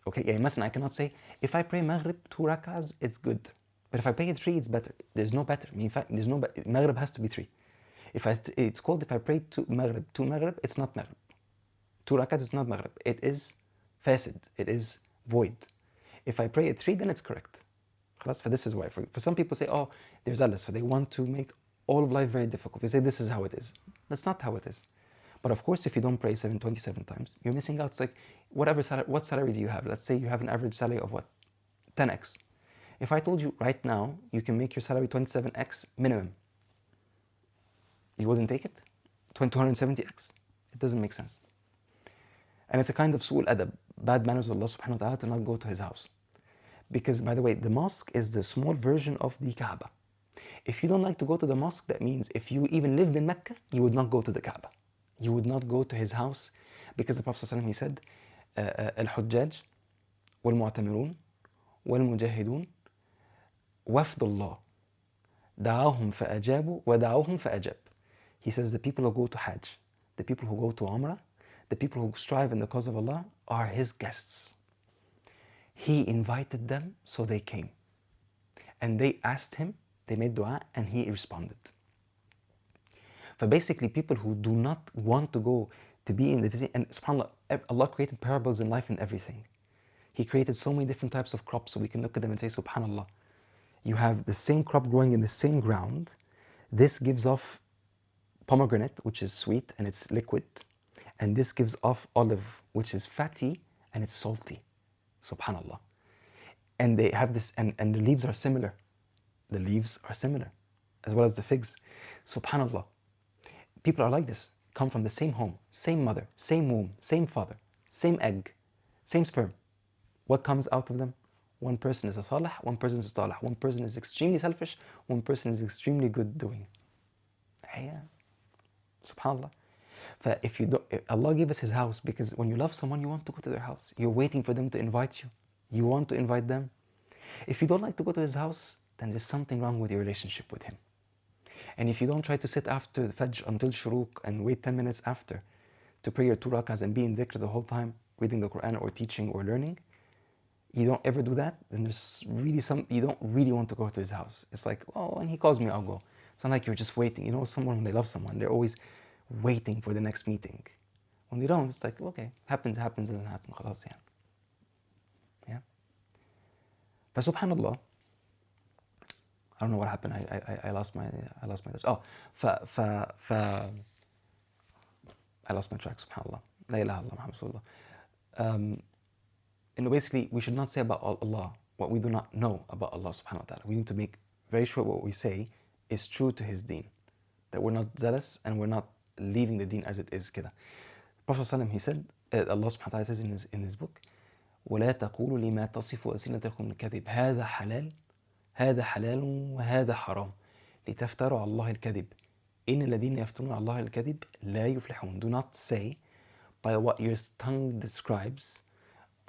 Okay, yeah, مثلا I cannot say, if I pray Maghrib 2 rak'ahs, it's good. But if I pray it 3, it's better. There's no better. I mean, in fact, there's no Maghrib has to be 3. It's called, if I pray 2 Maghrib, it's not Maghrib. 2 rak'ahs, it's not Maghrib. It is fasid. It is void. If I pray it 3, then it's correct. For this is why. For some people say, oh, they're zealous, so they want to make all of life very difficult. They say this is how it is. That's not how it is. But of course, if you don't pray 27 times, you're missing out. It's like, what salary do you have? Let's say you have an average salary of what? 10x. If I told you right now, you can make your salary 27x minimum, you wouldn't take it? 270x? It doesn't make sense. And it's a kind of su'ul adab, bad manners of Allah subhanahu wa ta'ala, to not go to his house. Because, by the way, the mosque is the small version of the Kaaba. If you don't like to go to the mosque, that means if you even lived in Mecca, you would not go to the Kaaba. You would not go to his house, because the Prophet ﷺ, he said, الحجاج والمعتمرون والمجاهدون وفد الله دعاهم فأجابوا ودعوهم فأجاب. He says the people who go to Hajj, the people who go to Umrah, the people who strive in the cause of Allah are his guests. He invited them, so they came. And they asked him, they made dua, and he responded. For basically, people who do not want to go to be in the visit, and subhanAllah, Allah created parables in life and everything. He created so many different types of crops, so we can look at them and say, subhanAllah, you have the same crop growing in the same ground. This gives off pomegranate, which is sweet and it's liquid. And this gives off olive, which is fatty and it's salty. Subhanallah. And they have this, and the leaves are similar. The leaves are similar, as well as the figs. Subhanallah. People are like this, come from the same home, same mother, same womb, same father, same egg, same sperm. What comes out of them? One person is a salih, one person is a talih. One person is extremely selfish, one person is extremely good doing. Yeah. Subhanallah. If Allah gave us his house because when you love someone, you want to go to their house. You're waiting for them to invite you. You want to invite them. If you don't like to go to his house, then there's something wrong with your relationship with him. And if you don't try to sit after the Fajr until Shuruq and wait 10 minutes after to pray your 2 rak'ahs and be in dhikr the whole time, reading the Quran or teaching or learning, you don't ever do that, then there's really you don't really want to go to his house. It's like, oh, when he calls me, I'll go. It's not like you're just waiting. You know, someone, when they love someone, they're always waiting for the next meeting. When they don't, it's like, okay, happens, doesn't happen, خلاص يعني. Yeah. But subhanallah, I don't know what happened. I lost my touch. Oh, I lost my track. Subhanallah. La ilaha illallah Muhammad Rasulullah. Basically, we should not say about Allah what we do not know about Allah subhanahu wa ta'ala. We need to make very sure what we say is true to his deen. That we're not zealous and we're not leaving the deen as it is كده. Prophet ﷺ, he said, Allah subhanahu wa ta'ala says in his book, وَلَا تَقُولُوا لِمَا تَصِفُ أَلْسِنَتَكُمُ الْكَذِبَ هَذَا حلال وهذا حرام لتفتروا على الله الكذب إن الذين يفترون على الله الكذب لا يفلحون. Do not say by what your tongue describes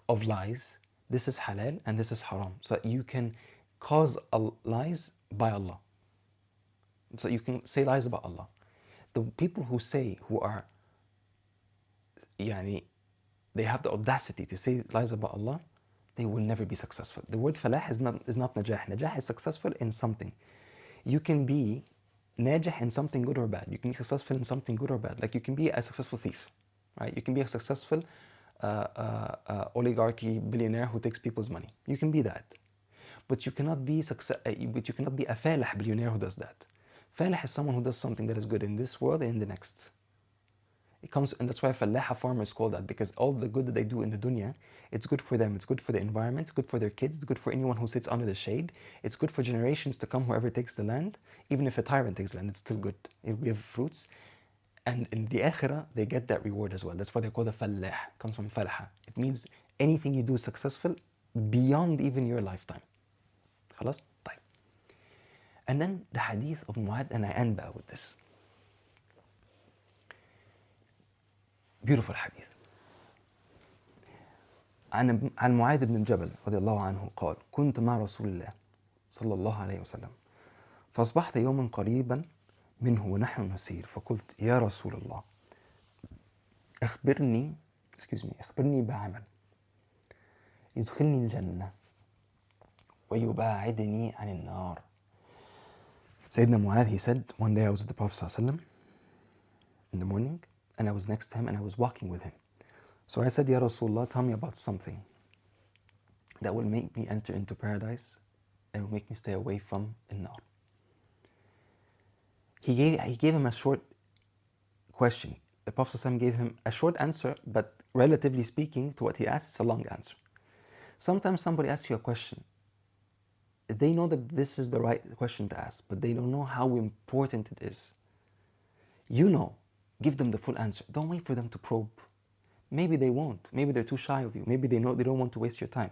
of lies, this is halal and this is haram, so that you can cause lies by Allah. So you can say lies about Allah. The people who are they have the audacity to say lies about Allah, they will never be successful. The word falah is not najah. Najah is successful in something. You can be najah in something good or bad. You can be successful in something good or bad. Like you can be a successful thief, right? You can be a successful oligarchy billionaire who takes people's money. You can be that. But you cannot be a falih billionaire who does that. Falih is someone who does something that is good in this world and in the next. It comes, and that's why fallaha farmers call that, because all the good that they do in the dunya, it's good for them, it's good for the environment, it's good for their kids, it's good for anyone who sits under the shade, it's good for generations to come, whoever takes the land. Even if a tyrant takes land, it's still good. It will give fruits. And in the akhirah, they get that reward as well. That's why they call the fallah. It comes from falha. It means anything you do is successful beyond even your lifetime. خلاص؟ طيب. And then the hadith of Mu'adh, and I end بقى with this. Beautiful hadith. عن معاذ بن الجبل رضي الله عنه قال: كنت مع رسول الله صلى الله عليه وسلم فأصبحت يوما قريبا منه ونحن نسير فقلت: يا رسول الله أخبرني بعمل يدخلني الجنة ويباعدني عن النار. Sayyidina Mu'adh, he said, one day I was with the Prophet ﷺ in the morning, and I was next to him and I was walking with him. So I said, Ya Rasulullah, tell me about something that will make me enter into paradise and will make me stay away from an-nar. He gave him a short question. The Prophet ﷺ gave him a short answer, but relatively speaking to what he asked, it's a long answer. Sometimes somebody asks you a question. They know that this is the right question to ask, but they don't know how important it is. You know, give them the full answer. Don't wait for them to probe. Maybe they won't. Maybe they're too shy of you. Maybe they know they don't want to waste your time.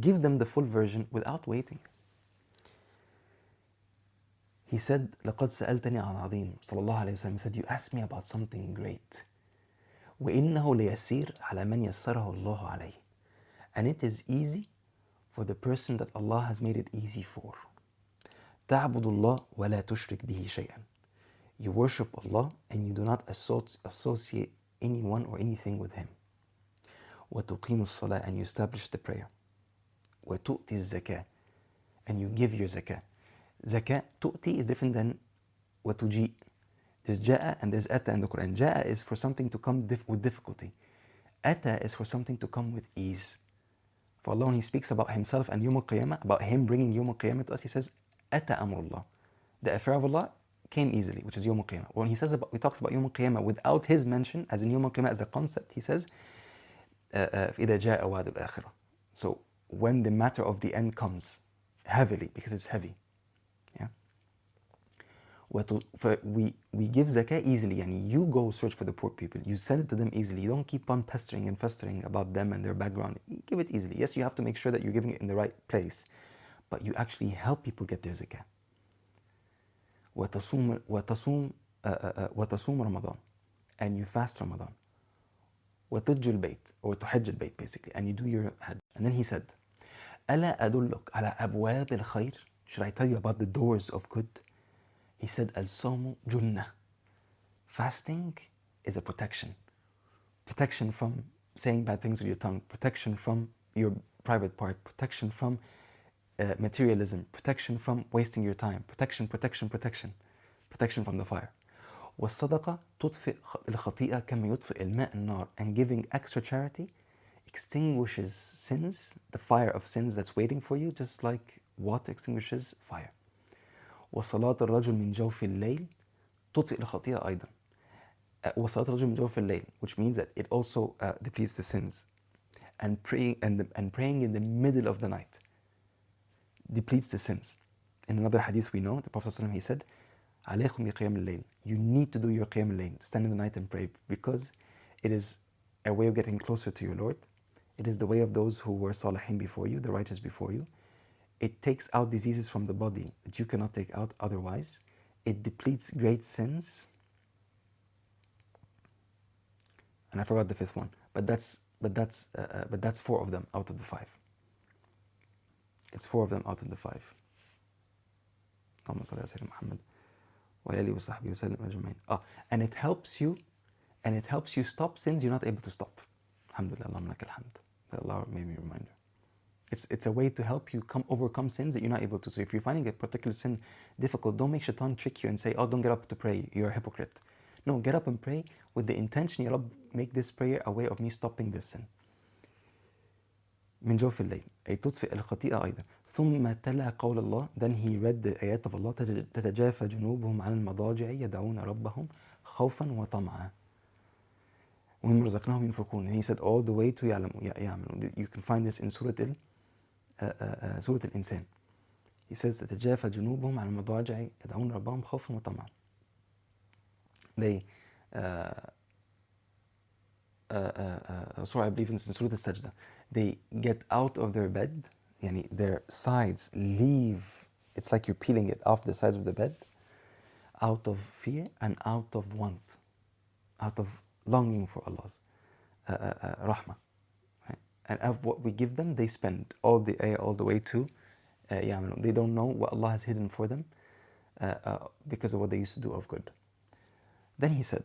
Give them the full version without waiting. He said, لَقَدْ سَأَلْتَنِي عَنْ عَظِيمٍ sallallahu alayhi wa sallam. He said, you asked me about something great. وَإِنَّهُ لَيَسِيرٌ عَلَى مَنْ يَسَّرَهُ اللَّهُ عَلَيْهِ. And it is easy for the person that Allah has made it easy for. تَعْبُدُ اللَّهِ وَلَا تُشْرِكْ بِهِ شَيْئًا. You worship Allah and you do not associate anyone or anything with Him. وَتُقِيمُ الصَّلَاةِ. And you establish the prayer. وَتُؤْتِ الزَّكَاةِ. And you give your zakah. Zakah, tu'ti is different than watuji. There's ja'a and there's ata in the Quran. Ja'a is for something to come with difficulty. Ata is for something to come with ease. For Allah, when He speaks about Himself and Yawm al-Qiyamah, about Him bringing Yawm al-Qiyamah to us, He says, Ata amrullah. The affair of Allah came easily, which is Yawm al-Qiyamah. When He talks about Yawm al-Qiyamah without His mention, as in Yawm al-Qiyamah as a concept, He says, فَإِذَا جَاءَ وَعْدُ الْآخِرَةِ. So when the matter of the end comes heavily, because it's heavy. We give zakah easily, and you go search for the poor people. You send it to them easily. You don't keep on pestering and festering about them and their background. You give it easily. Yes, you have to make sure that you're giving it in the right place, but you actually help people get their zakah. وتصوم رمضان, and you fast Ramadan. وتحج البيت, or تحج البيت basically, and you do your hajj. And then he said, ألا أدلك على أبواب الخير? Should I tell you about the doors of good? He said, Al-Sawmu Junnah. Fasting is a protection. Protection from saying bad things with your tongue. Protection from your private part. Protection from materialism. Protection from wasting your time. Protection from the fire. وَالصَّدَقَةُ تُطْفِئُ الْخَطِيئَةَ كَمَّا يُطْفِئُ الْمَاءُ النَّارِ. And giving extra charity extinguishes sins, the fire of sins that's waiting for you, just like water extinguishes fire. وصلاة الرجل من جوف الليل تطفئ الخطيئة أيضا. وصلاة الرجل من جوف الليل, which means that it also depletes the sins. And praying in the middle of the night depletes the sins. In another hadith we know, the Prophet ﷺ, he said, عليكم بقيام الليل. You need to do your qiyam al-layl, stand in the night and pray, because it is a way of getting closer to your Lord. It is the way of those who were salihin before you, the righteous before you. It takes out diseases from the body that you cannot take out otherwise. It depletes great sins. And I forgot the fifth one, but that's 4 of them out of the 5. It's 4 of them out of the 5. اللهم صل على سيدنا محمد وآله وصحبه وسلم أجمعين. And it helps you stop sins you're not able to stop. Alhamdulillah, Allahumma lakal hamd. That Allah made me a reminder. It's a way to help you overcome sins that you're not able to. So if you're finding a particular sin difficult, don't make shaitan trick you and say, oh, don't get up to pray, you're a hypocrite. No, get up and pray with the intention, Ya Rabb, make this prayer a way of me stopping this sin. من جوف الليل أي تطفئ الخطيئة أيضا ثم تلا قول الله, then he read the ayat of Allah, تتجافى جنوبهم عن المضاجع يدعون ربهم خوفا وطمعا ومما رزقناهم ينفقون. And he said all the way to يعلمون. You can find this in Surah Al-Insan. He says تتجافى جنوبهم عن المضاجع يدعون ربهم خوفا وطمعا. They sorry, I believe it's in Surah Al-Sajda. They get out of their bed, yani their sides leave, it's like you're peeling it off the sides of the bed, out of fear and out of want, out of longing for Allah's rahmah. Right? And of what we give them, they spend all the way to they don't know what Allah has hidden for them because of what they used to do of good. Then he said,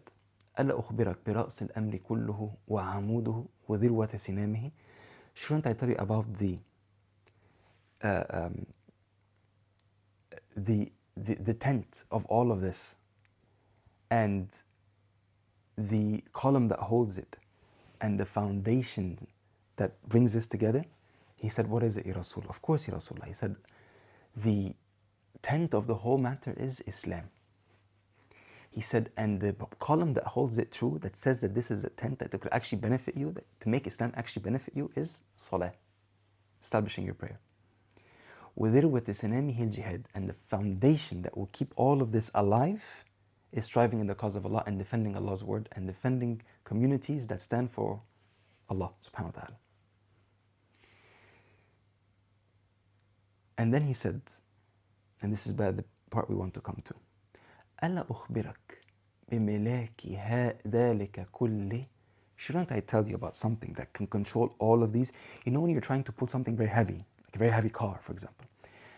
ألا أخبرك برأس الأمر كله وعموده وذروة سنامه. Shouldn't I tell you about the tent of all of this and the column that holds it and the foundation that brings this together? He said, what is it, Ya Rasul? Of course, Ya Rasulullah. He said, the tent of the whole matter is Islam. He said, and the column that holds it true, that says that this is a tent that could actually benefit you, that to make Islam actually benefit you, is salah, establishing your prayer. وَذِرْوَةِ سَنَامِهِ الْجِهَادِ. And the foundation that will keep all of this alive is striving in the cause of Allah and defending Allah's word and defending communities that stand for Allah subhanahu wa ta'ala. And then he said, and this is the part we want to come to, ألا أخبرك بملاك ذلك كله. Shouldn't I tell you about something that can control all of these? You know when you're trying to pull something very heavy, like a very heavy car, for example.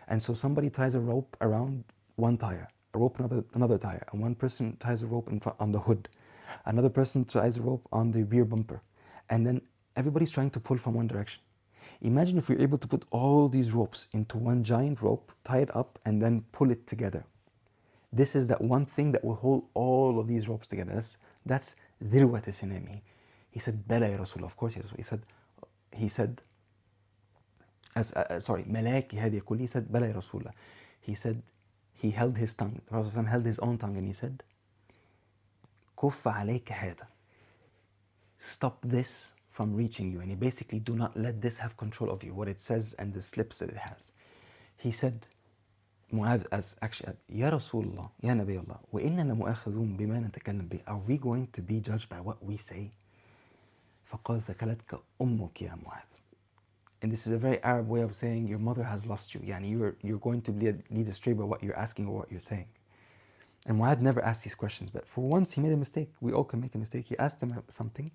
And so somebody ties a rope around one tire, a rope another tire, and one person ties a rope on the hood. Another person ties a rope on the rear bumper. And then everybody's trying to pull from one direction. Imagine if we're able to put all these ropes into one giant rope, tie it up, and then pull it together. This is that one thing that will hold all of these ropes together. That's ذِرْوَةِ سِنَامِهِ. He said, بَلَى يَا رَسُولَ. Of course, Ya Rasul. He said, مَلَاكِ هَذِي كُلِّ. He said, بَلَى يَا رَسُولَ. He said, he held his tongue. The Prophet held his own tongue and he said, كُفَّ عَلَيْكَ هَذَا. Stop this from reaching you. And he basically, do not let this have control of you, what it says and the slips that it has. He said, Mu'adh as actually, Ya Rasulullah, Ya Nabiyullah, وَإِنَّنَا مُؤَخَذُونَ بِمَا نَتَكَلَّمْ بِهِ. Are we going to be judged by what we say? فَقَدْ ثَكَلَتْكَ أُمُّكِ يَا Mu'adh. And this is a very Arab way of saying your mother has lost you. Yani you're going to lead astray by what you're asking or what you're saying. And Mu'adh never asked these questions, but for once he made a mistake. We all can make a mistake. He asked him something.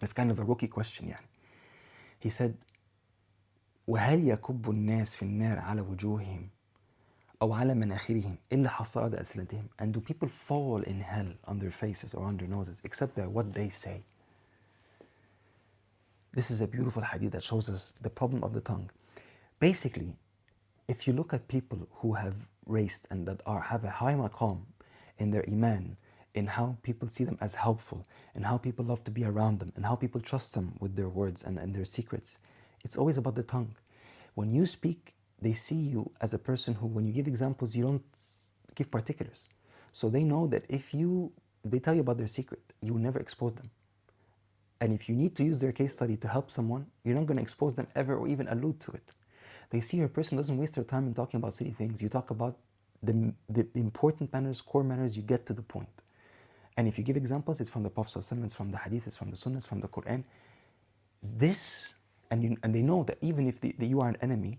It's kind of a rookie question, yani. He said, وَهَلْ يَكُبُّ النَّاسِ فِي النَّارِ عَلَى وُجُوهِهِمْ أو على مناخرهم إلا حصائد ألسنتهم. And do people fall in hell on their faces or on their noses except by what they say? This is a beautiful hadith that shows us the problem of the tongue. Basically, if you look at people who have raced and that have a high maqam in their iman, in how people see them as helpful, and how people love to be around them, and how people trust them with their words and their secrets, it's always about the tongue. When you speak, they see you as a person who, when you give examples, you don't give particulars. So they know that if they tell you about their secret, you will never expose them. And if you need to use their case study to help someone, you're not going to expose them ever or even allude to it. They see your person doesn't waste their time in talking about silly things. You talk about the important manners, core manners, you get to the point. And if you give examples, it's from the Prophet ﷺ, it's from the Hadith, it's from the Sunnah, it's from the Quran. This, and they know that even if you are an enemy,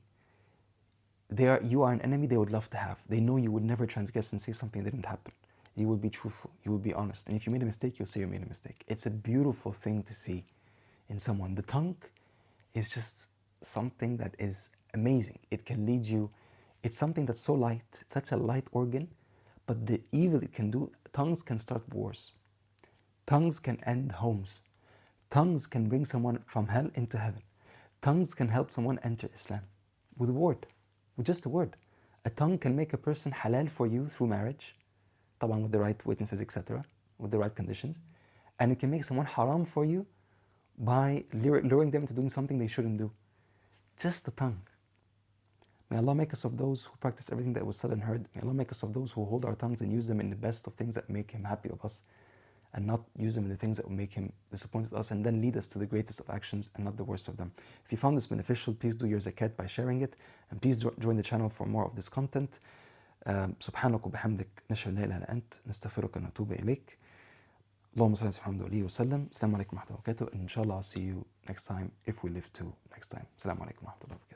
you are an enemy they would love to have. They know you would never transgress and say something that didn't happen. You will be truthful, you will be honest. And if you made a mistake, you'll say you made a mistake. It's a beautiful thing to see in someone. The tongue is just something that is amazing. It can lead you, it's something that's so light, such a light organ, but the evil it can do, tongues can start wars. Tongues can end homes. Tongues can bring someone from hell into heaven. Tongues can help someone enter Islam with a word, with just a word. A tongue can make a person halal for you through marriage, طبعا with the right witnesses, etc., with the right conditions. And it can make someone haram for you by luring them into doing something they shouldn't do. Just the tongue. May Allah make us of those who practice everything that was said and heard. May Allah make us of those who hold our tongues and use them in the best of things that make Him happy of us, and not use them in the things that will make Him disappointed with us, and then lead us to the greatest of actions and not the worst of them. If you found this beneficial, please do your zakat by sharing it, and please join the channel for more of this content. سبحانك وبحمدك نشهد لا إله إلا أنت نستغفرك ونتوب إليك. اللهم صل على محمد وآله وسلم. السلام عليكم ورحمة الله وبركاته. And inshallah I'll see you next time if we live to next time. السلام عليكم ورحمة الله وبركاته.